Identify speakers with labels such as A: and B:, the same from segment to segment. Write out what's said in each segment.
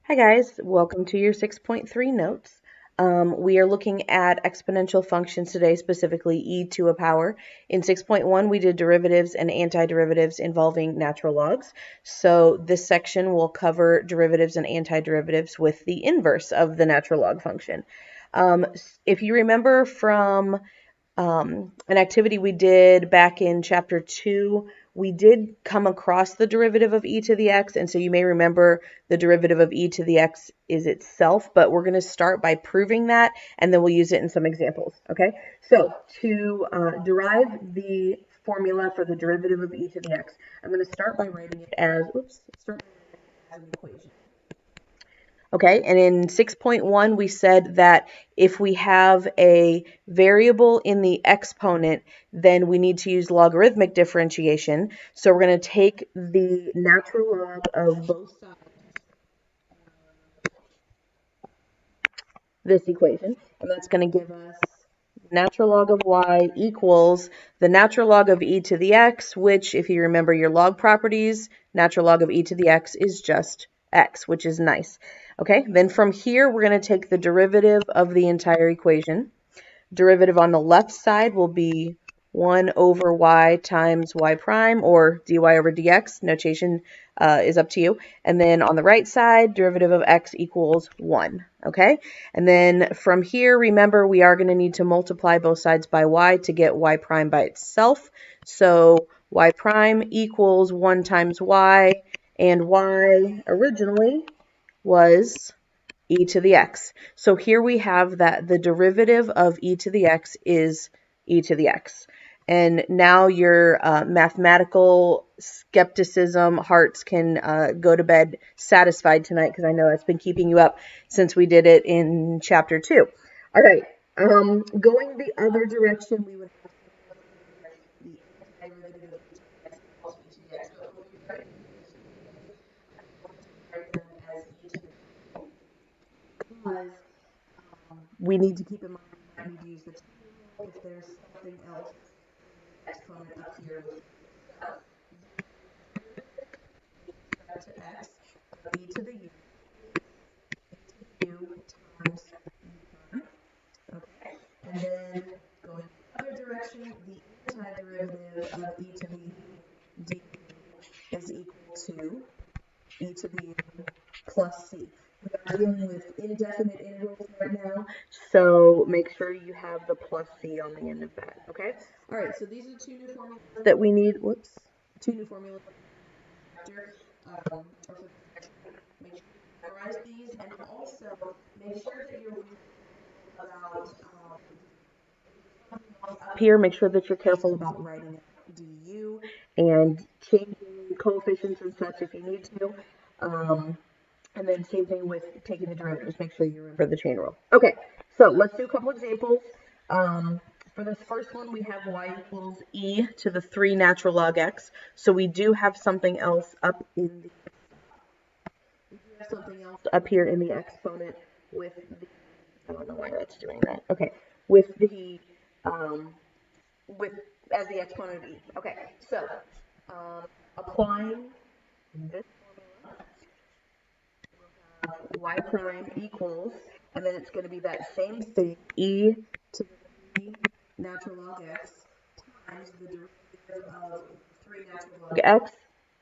A: Hi guys, welcome to your 6.3 notes. We are looking at exponential functions today, specifically e to a power. In 6.1, we did derivatives and antiderivatives involving natural logs. So this section will cover derivatives and antiderivatives with the inverse of the natural log function. If you remember from an activity we did back in chapter 2, we did come across the derivative of e to the x, and so you may remember the derivative of e to the x is itself, but we're going to start by proving that, and then we'll use it in some examples, okay? So to derive the formula for the derivative of e to the x, I'm going to start by writing it as, an equation. Okay, and in 6.1, we said that if we have a variable in the exponent, then we need to use logarithmic differentiation. So we're going to take the natural log of both sides of this equation, and that's going to give us natural log of y equals the natural log of e to the x, which, if you remember your log properties, natural log of e to the x is just x, which is nice. Okay, then from here, we're going to take the derivative of the entire equation. Derivative on the left side will be 1 over y times y prime, or dy over dx. Notation is up to you. And then on the right side, derivative of x equals 1. Okay? And then from here, remember, we are going to need to multiply both sides by y to get y prime by itself. So y prime equals 1 times y, and y originally was e to the x. So here we have that the derivative of e to the x is e to the x. And now your mathematical skepticism hearts can go to bed satisfied tonight, because I know that's been keeping you up since we did it in chapter 2. All right, going the other direction, we would have the antiderivative of e to the x equals e to the x. But when we write them as e to the x, because we need to keep in mind we might need to use the chain rule if there's something else exponent up here with respect to x of e to the u times u prime. Okay, and then going the other direction, the antiderivative of e to the u d is equal to e to the u plus c. We are dealing with indefinite intervals right now, so make sure you have the plus c on the end of that, okay? All right, so these are two new formulas that we need. Whoops. Two new formulas. Make sure you memorize these, and also make sure that you're about up here. Make sure that you're careful about writing du and changing coefficients and such if you need to. And then same thing with taking the derivatives. Make sure you remember the chain rule. Okay, so let's do a couple examples. For this first one, we have y equals e to the 3 natural log x. So we do have something else up in the up here in the exponent with the, I don't know why that's doing that. Okay, with the with as the exponent of e. Okay, so applying this y prime equals, and then it's going to be that same thing, e to the 3 natural log x times the derivative of 3 natural log x.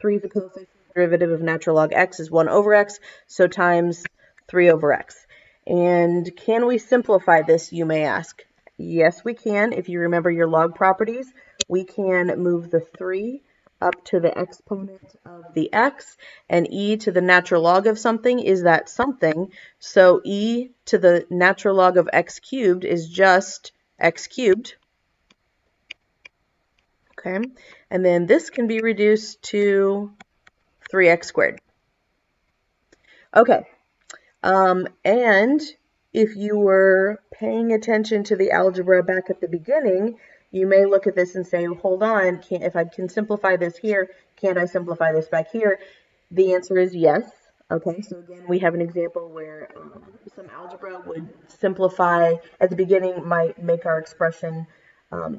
A: 3 is the coefficient. Derivative of natural log x is 1 over x, so times 3 over x. And can we simplify this, you may ask? Yes, we can. If you remember your log properties, we can move the 3 up to the exponent of the x, and e to the natural log of something is that something. So e to the natural log of x cubed is just x cubed. Okay, and then this can be reduced to 3x squared. Okay, and if you were paying attention to the algebra back at the beginning, you may look at this and say, hold on, if I can simplify this here, can't I simplify this back here? The answer is yes. Okay, so again, we have an example where some algebra would simplify at the beginning, might make our expression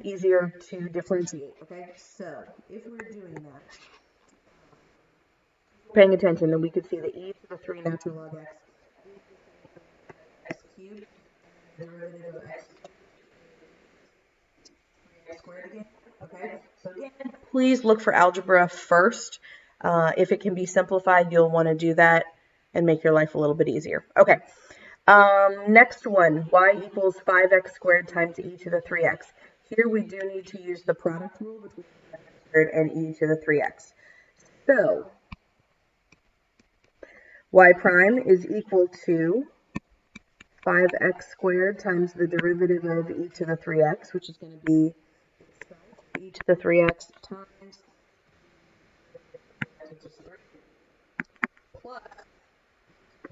A: easier to differentiate. Okay, so if we're doing that, Paying attention, then we could see the e to the 3 natural log x cubed, the derivative of x squared again. Okay, so again, please look for algebra first. If it can be simplified, you'll want to do that and make your life a little bit easier. Okay, next one, y equals 5x squared times e to the 3x. Here we do need to use the product rule between x squared and e to the 3x. So, y prime is equal to 5x squared times the derivative of e to the 3x, which is going to be e to the 3x times plus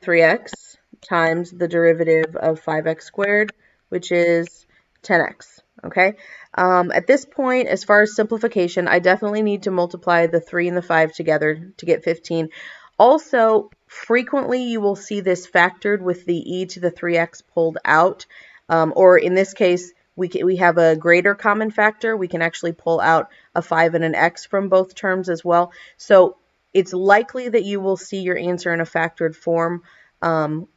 A: 3x times the derivative of 5x squared, which is 10x. Okay. At this point, as far as simplification, I definitely need to multiply the 3 and the 5 together to get 15. Also, frequently you will see this factored with the e to the 3x pulled out, or in this case, we have a greater common factor. We can actually pull out a 5 and an x from both terms as well. So it's likely that you will see your answer in a factored form.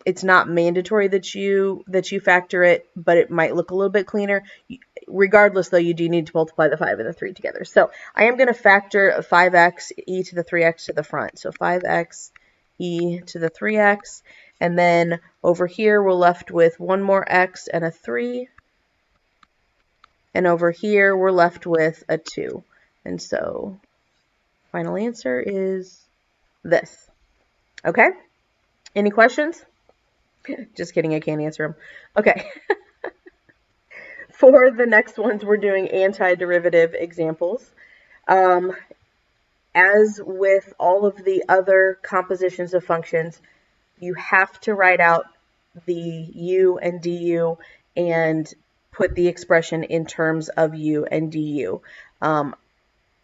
A: It's not mandatory that you factor it, but it might look a little bit cleaner. Regardless, though, you do need to multiply the 5 and the 3 together. So I am going to factor 5x e to the 3x to the front. So 5x e to the 3x. And then over here, we're left with one more x and a 3. And over here, we're left with a 2. And so final answer is this. Okay? Any questions? Just kidding, I can't answer them. Okay. For the next ones, we're doing antiderivative examples. As with all of the other compositions of functions, you have to write out the u and du and put the expression in terms of u and du.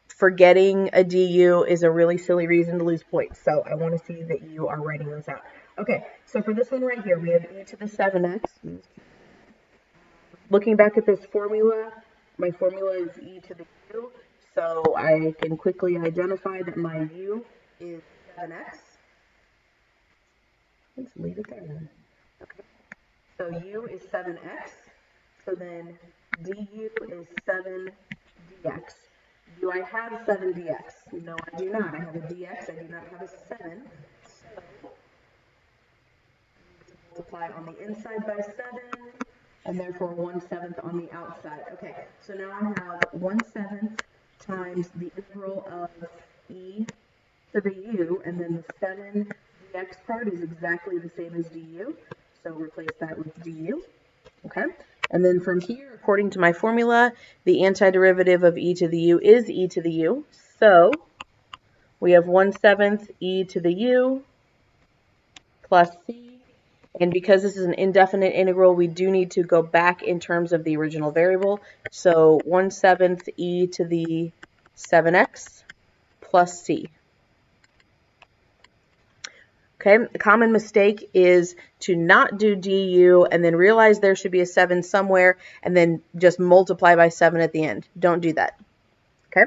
A: Forgetting a du is a really silly reason to lose points, so I want to see that you are writing those out. Okay, so for this one right here, we have e to the 7x. Looking back at this formula, my formula is e to the u, so I can quickly identify that my u is 7x. Let's leave it there then. Okay, so u is 7x, so then du is 7dx. Do I have 7dx? No, I do not. I have a dx, I do not have a 7. So, multiply on the inside by 7, and therefore 1/7 on the outside. Okay, so now I have 1/7 times the integral of e to the u, and then the 7dx part is exactly the same as du, so replace that with du. Okay, and then from here, according to my formula, the antiderivative of e to the u is e to the u, so we have 1/7 e to the u plus c. And because this is an indefinite integral, we do need to go back in terms of the original variable. So 1/7 e to the 7x plus c. Okay, a common mistake is to not do du and then realize there should be a 7 somewhere and then just multiply by 7 at the end. Don't do that. Okay,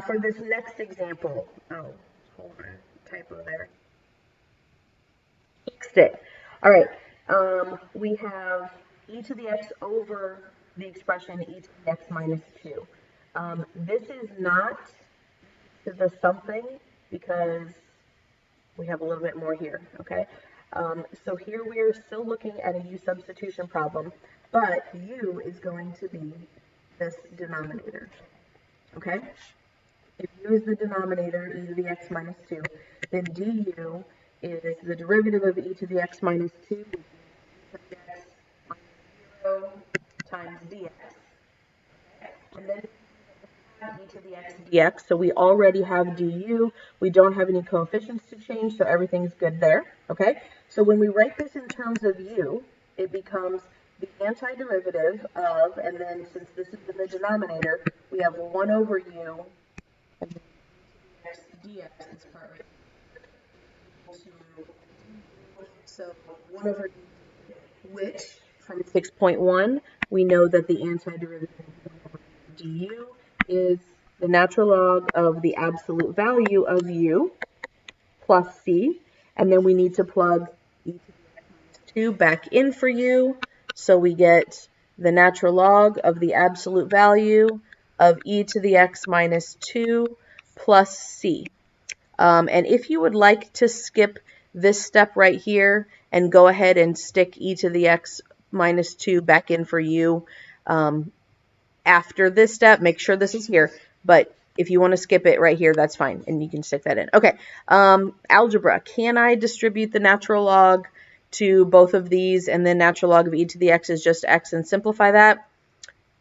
A: for this next example, oh, hold on, typo there. Fixed it. All right, we have e to the x over the expression e to the x minus 2. This is not to the something because we have a little bit more here, okay? So here we are still looking at a u substitution problem, but u is going to be this denominator, okay? If u is the denominator, e to the x minus 2, then du is the derivative of e to the x minus 2 x minus 0 times dx. And then e to the x dx, so we already have du. We don't have any coefficients to change, so everything's good there. Okay, so when we write this in terms of u, it becomes the antiderivative of, and then since this is in the denominator, we have 1 over u, and then x dx is part right. So 1 over which, from 6.1, we know that the antiderivative of du is the natural log of the absolute value of u plus c. And then we need to plug e to the x minus 2 back in for u. So we get the natural log of the absolute value of e to the x minus 2 plus c. And if you would like to skip this step right here and go ahead and stick e to the x minus 2 back in for u after this step, make sure this is here. But if you want to skip it right here, that's fine, and you can stick that in. Okay, algebra. Can I distribute the natural log to both of these, and then natural log of e to the x is just x, and simplify that?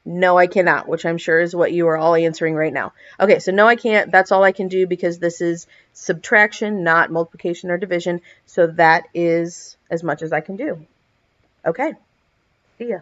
A: No, I cannot, which I'm sure is what you are all answering right now. Okay, so no, I can't. That's all I can do because this is subtraction, not multiplication or division. So that is as much as I can do. Okay, see ya.